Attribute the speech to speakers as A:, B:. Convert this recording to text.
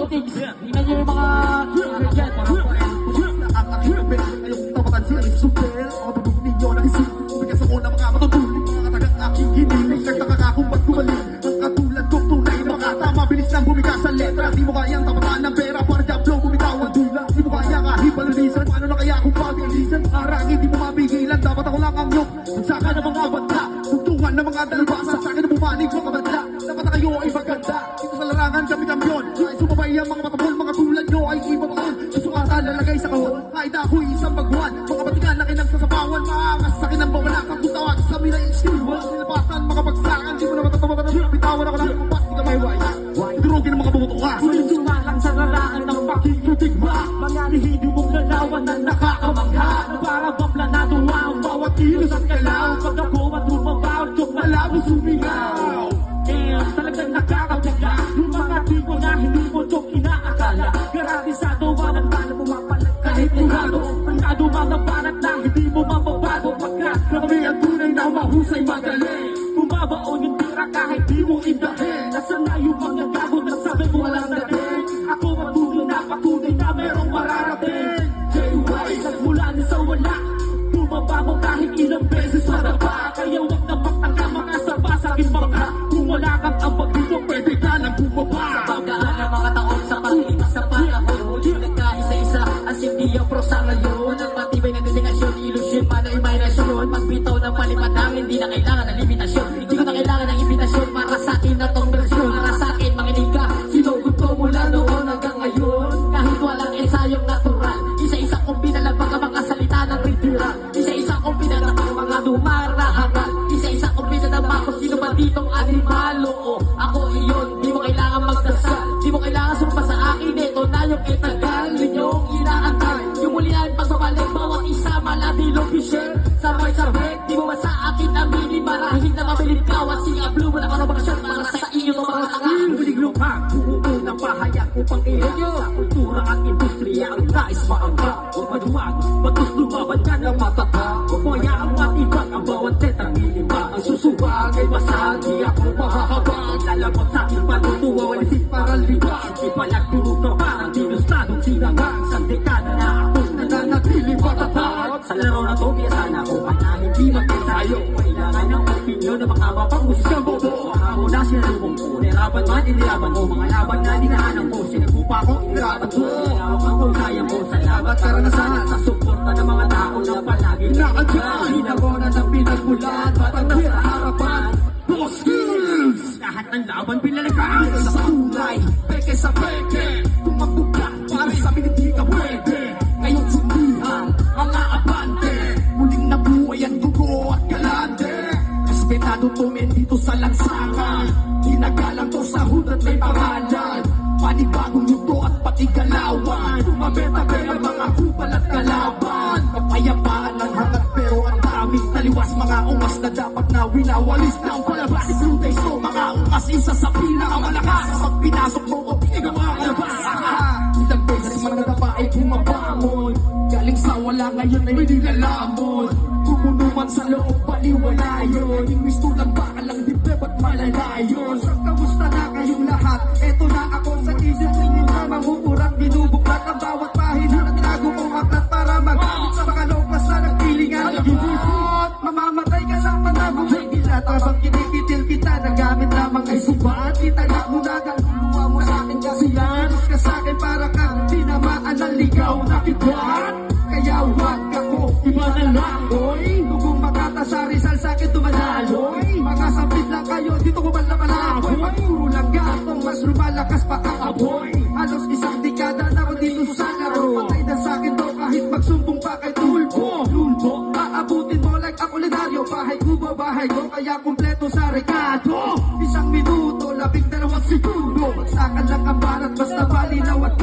A: things. Tingnan nyo yung mga yan.
B: Ang aking kapit, ayokong tapatan siya ay super. Mga bubog ninyo na isip, umigas ako ng mga matutulit. Mga tagang aking hinilig, nagtataka kung ba't gumaling. Ang katulad kong tunay na makatama, bilis lang bumigas sa letra. Di mo kayang tapatan ng pera, para diablo bumitaw ang dula. Di mo kaya kahit palilisan, paano na kaya kung pabilisan? Arangin, di mo mapigilan, dapat ako lang ang yok. Magsaka ng mga banda, tugtungan ng mga dalbasa. Sa akin na bumanig mga banda, dapat na kayo ay maganda. Dito sa larangan kami kamyon, ay sumabay ang mga matabol. Mga tulad nyo ay ibabaon, susukatan lalagay sa kahon. Kahit ako'y isang bagwan, mga batikan na kinagsasapawan. Maangas sa akin ang bawala kang tutawag sa mina istiwan. Silapatan mga bagsakan, di mo na matatamagan. Bitawan ako ng kumpas, di ka may waya. Durugin ang mga bumutukas,
A: Sulit sumalang sa raraan ng pakikitigma. Mga lihidi mong lalawan na nakakamangha. Para maplanado ang bawat kilos at galaw. Pag ako at lumabaw, joke malabo sumingaw. Damn, talagang nakakabigla. Yung mga tipo na hindi mo joke inaakala. Garantisado walang bala pumapalag kahit murado. Pagkado mga banat na hindi mo mababago. Pagkat kami ang tunay na mahusay magaling. Bumabaon yung tira kahit di mo indahin. Nasaan na yung mga gago na sabi mo walang dating. Ako patuloy na patunay na merong mararating. JY, nagmula na sa wala. Bumabago kahit ilang beses maraba. Kaya wag na magtaka mga saba sa akin baka. Kung wala kang ambag dito, pwede ka nang bumaba.
C: Sa pagdaan ng mga taon sa paglipas sa panahon, nagkaisa-isa ang simpi ang prosa ngayon. Ang matibay na dedikasyon, ilusyon man o imahinasyon. Magbitaw ng palipad hindi na kailangan ng limitasyon. Hindi ko na kailangan ng imbitasyon para sa akin na tong versyon. Para sa akin, makinig ka, sinugot ko mula noon hanggang ngayon. Kahit walang ensayong natural, isa-isa kong pinalabag ang mga salita ng ritira. Isa-isa kong pinalabag ang mga dumarahagal. Isa-isa kong pinalabag kung sino ba ditong animal. Oo, ako iyon, di mo kailangan magdasal. Di mo kailangan sumpa sa akin, ito na yung itagal. Ninyong inaantay, yung mulian pagbabalik, bawat isa maladilong fisher. Sabay-sabay, di mo ba sa akin aminin, marahil na mabilit ka. At sing-ablo mo na karabakasyon para sa iyo ng mga tangin.
A: Muling lupa, buo ng pahayag upang ihanyo. Sa kultura at industriya ang nais maangga. Huwag maduwag, bagus lumaban ka ng matata. Huwag mo hayaang matibag ang bawat tetang ilimba. Ang susubag ay masahal, di ako mahahabag. Lalabot sa aking panutuwa, walisip para libag. Di palagtulog ka parang dinustadong sinangang. Sa dekada na akong nananatiling patatag. Sa laro na to, kaya sana ako na hindi magkasayo. Kailangan ng opinyon ng mga mapag-usisyang bobo. Ako na sinalubong ko, nirapan man, inilaban mo. Mga laban na dinaanan ko, sinagupa ko, inirapan ko. Ilawak ang kusayang ko sa labat karanasan. Sa suporta ng mga tao na palagi nakadyan. Hinabonan ng pinagmulan, batang nasa harapan. Boss skills! Lahat ng laban pinalagaan.
B: sa kulay, peke sa peke. Tumakbo ka, para sa amin hindi ka pwede. Ngayon sumihan, mga abante. Muling nabuhay ang dugo at galante. Respetado to men dito sa lansangan. Ginagalang to sa hood at may pangalan. Panibagong yuto at pati galawan. Tumabeta-be ang mga kupal at kalaban. Kapayapaan ng hangat pero ang daming taliwas. Mga ungas na dapat na winawalis na ang palabas. Si Blue Days to mga ungas, isa sa pinakamalakas. Pag pinasok mo o tingin ang mga labas. Ilang beses man nadapa ay bumabangon. Galing sa wala ngayon ay hindi lalamon. Tumuno man sa loob baliwala yun. Ingwis tulang baka lang dibdib at malalayon. Sa kamusta na kayong lahat? Eto na ako sa isip ninyo na manguurat. Binubuklat ang bawat pahina na tinago mong aklat para magamit sa mga lopas na nagpilingan. Nagibukot, mamamatay ka sa panabong may dilat. Habang kinikitil kita, nagamit lamang ay subat. Itala mo na kaluluwa mo sa akin kasi yan. Ka sa akin para kang tinamaan ng ligaw na kitwan. Kaya huwag ako, iba na lang, oy. Kung makata sa Rizal sa akin tumadaloy. Mga sampit lang kayo, dito ko man na malaboy. Pagpuro lang gatong, mas lumalakas pa ang aboy. Halos isang dekada na ako dito sa laro. Patay na sa akin to kahit magsumbong pa kay Tulpo. Lulbo, aabutin mo like ako lenaryo. Bahay ko ba, bahay ko, kaya kumpleto sa rekado. Isang minuto, 12 siguro. Magsakan lang ang barat, basta balinaw at